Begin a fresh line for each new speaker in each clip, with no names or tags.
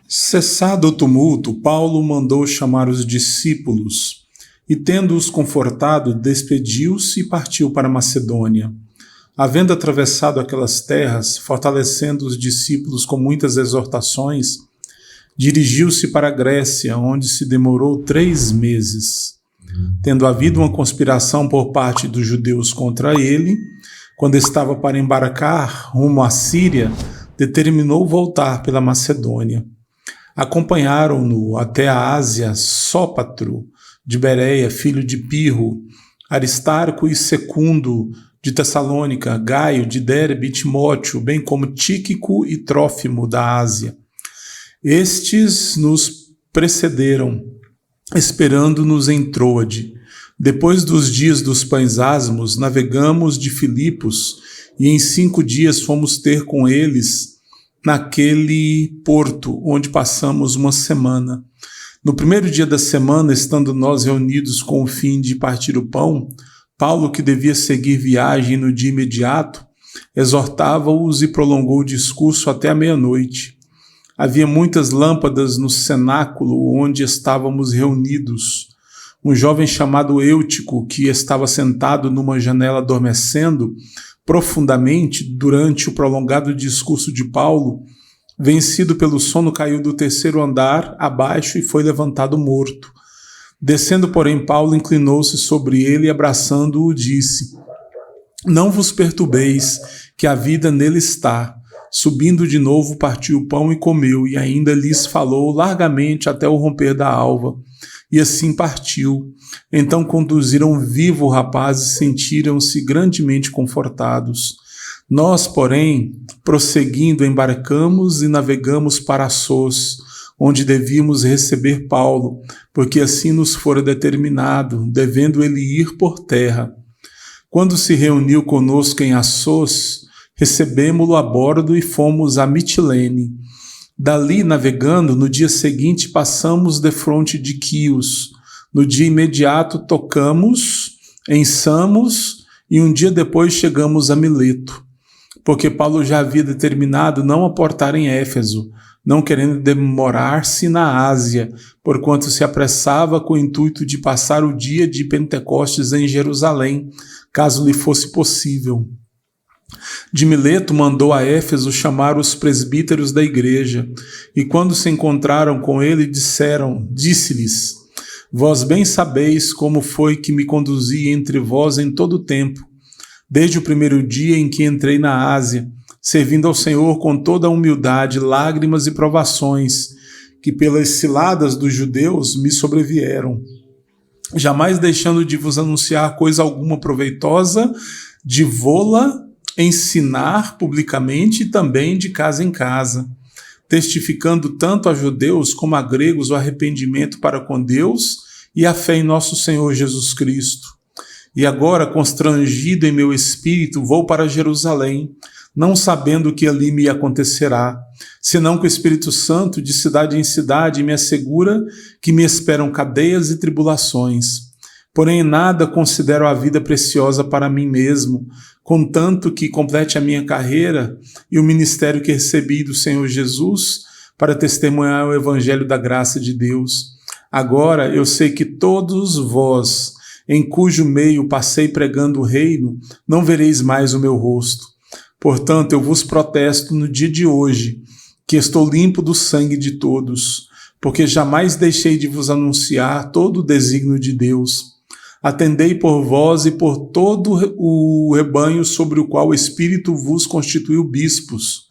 Cessado o tumulto, Paulo mandou chamar os discípulos e, tendo-os confortado, despediu-se e partiu para Macedônia. Havendo atravessado aquelas terras, fortalecendo os discípulos com muitas exortações, dirigiu-se para a Grécia, onde se demorou 3 meses. Tendo havido uma conspiração por parte dos judeus contra ele, quando estava para embarcar rumo à Síria, determinou voltar pela Macedônia. Acompanharam-no até a Ásia Sópatro de Bereia, filho de Pirro, Aristarco e Secundo de Tessalônica, Gaio de Derbe e Timóteo, bem como Tíquico e Trófimo da Ásia. Estes nos precederam, esperando-nos em Troade. Depois dos dias dos pães asmos, navegamos de Filipos e em 5 dias fomos ter com eles naquele porto, onde passamos uma semana. No primeiro dia da semana, estando nós reunidos com o fim de partir o pão, Paulo, que devia seguir viagem no dia imediato, exortava-os e prolongou o discurso até a meia-noite. Havia muitas lâmpadas no cenáculo onde estávamos reunidos. Um jovem chamado Eutico, que estava sentado numa janela adormecendo profundamente durante o prolongado discurso de Paulo, vencido pelo sono, caiu do 3º andar abaixo e foi levantado morto. Descendo, porém, Paulo inclinou-se sobre ele e, abraçando-o, disse: Não vos perturbeis, que a vida nele está. Subindo de novo, partiu o pão e comeu, e ainda lhes falou largamente até o romper da alva. E assim partiu. Então conduziram vivo o rapaz e sentiram-se grandemente confortados. Nós, porém, prosseguindo, embarcamos e navegamos para Assos, onde devíamos receber Paulo, porque assim nos fora determinado, devendo ele ir por terra. Quando se reuniu conosco em Assos, recebemo-lo a bordo e fomos a Mitilene. Dali, navegando, no dia seguinte passamos defronte de Quios. No dia imediato tocamos em Samos e um dia depois chegamos a Mileto, porque Paulo já havia determinado não aportar em Éfeso, não querendo demorar-se na Ásia, porquanto se apressava com o intuito de passar o dia de Pentecostes em Jerusalém, caso lhe fosse possível. De Mileto mandou a Éfeso chamar os presbíteros da igreja, e quando se encontraram com ele, disse-lhes: Vós bem sabeis como foi que me conduzi entre vós em todo o tempo, desde o primeiro dia em que entrei na Ásia, servindo ao Senhor com toda a humildade, lágrimas e provações, que pelas ciladas dos judeus me sobrevieram, jamais deixando de vos anunciar coisa alguma proveitosa, de vô-la ensinar publicamente e também de casa em casa, testificando tanto a judeus como a gregos o arrependimento para com Deus e a fé em nosso Senhor Jesus Cristo. E agora, constrangido em meu espírito, vou para Jerusalém, não sabendo o que ali me acontecerá, senão que o Espírito Santo, de cidade em cidade, me assegura que me esperam cadeias e tribulações. Porém, em nada considero a vida preciosa para mim mesmo, contanto que complete a minha carreira e o ministério que recebi do Senhor Jesus para testemunhar o evangelho da graça de Deus. Agora eu sei que todos vós, em cujo meio passei pregando o reino, não vereis mais o meu rosto. Portanto, eu vos protesto no dia de hoje, que estou limpo do sangue de todos, porque jamais deixei de vos anunciar todo o desígnio de Deus. Atendei por vós e por todo o rebanho sobre o qual o Espírito vos constituiu bispos,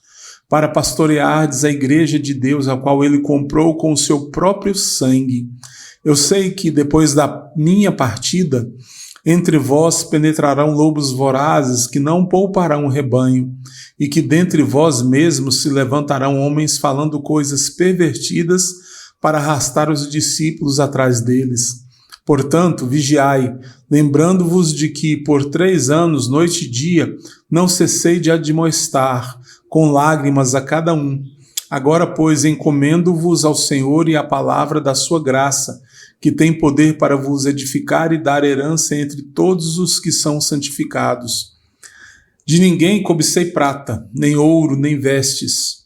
para pastoreardes a igreja de Deus, a qual ele comprou com o seu próprio sangue. Eu sei que depois da minha partida, entre vós penetrarão lobos vorazes que não pouparão o rebanho, e que dentre vós mesmos se levantarão homens falando coisas pervertidas para arrastar os discípulos atrás deles. Portanto, vigiai, lembrando-vos de que por 3 anos, noite e dia, não cessei de admoestar, com lágrimas a cada um. Agora, pois, encomendo-vos ao Senhor e à palavra da sua graça, que tem poder para vos edificar e dar herança entre todos os que são santificados. De ninguém cobicei prata, nem ouro, nem vestes.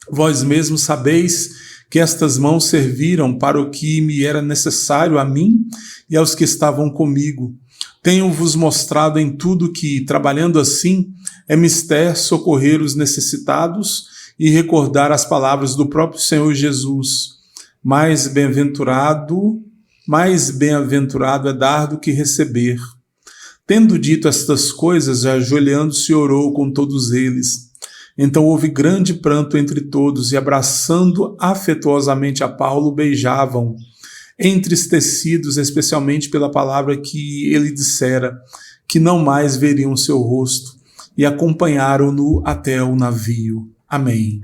Vós mesmos sabeis que estas mãos serviram para o que me era necessário a mim e aos que estavam comigo. Tenho-vos mostrado em tudo que, trabalhando assim, é mister socorrer os necessitados e recordar as palavras do próprio Senhor Jesus. Mais bem-aventurado é dar do que receber. Tendo dito estas coisas, ajoelhando-se, orou com todos eles. Então houve grande pranto entre todos, e abraçando afetuosamente a Paulo, beijavam, entristecidos especialmente pela palavra que ele dissera, que não mais veriam seu rosto, e acompanharam-no até o navio. Amém.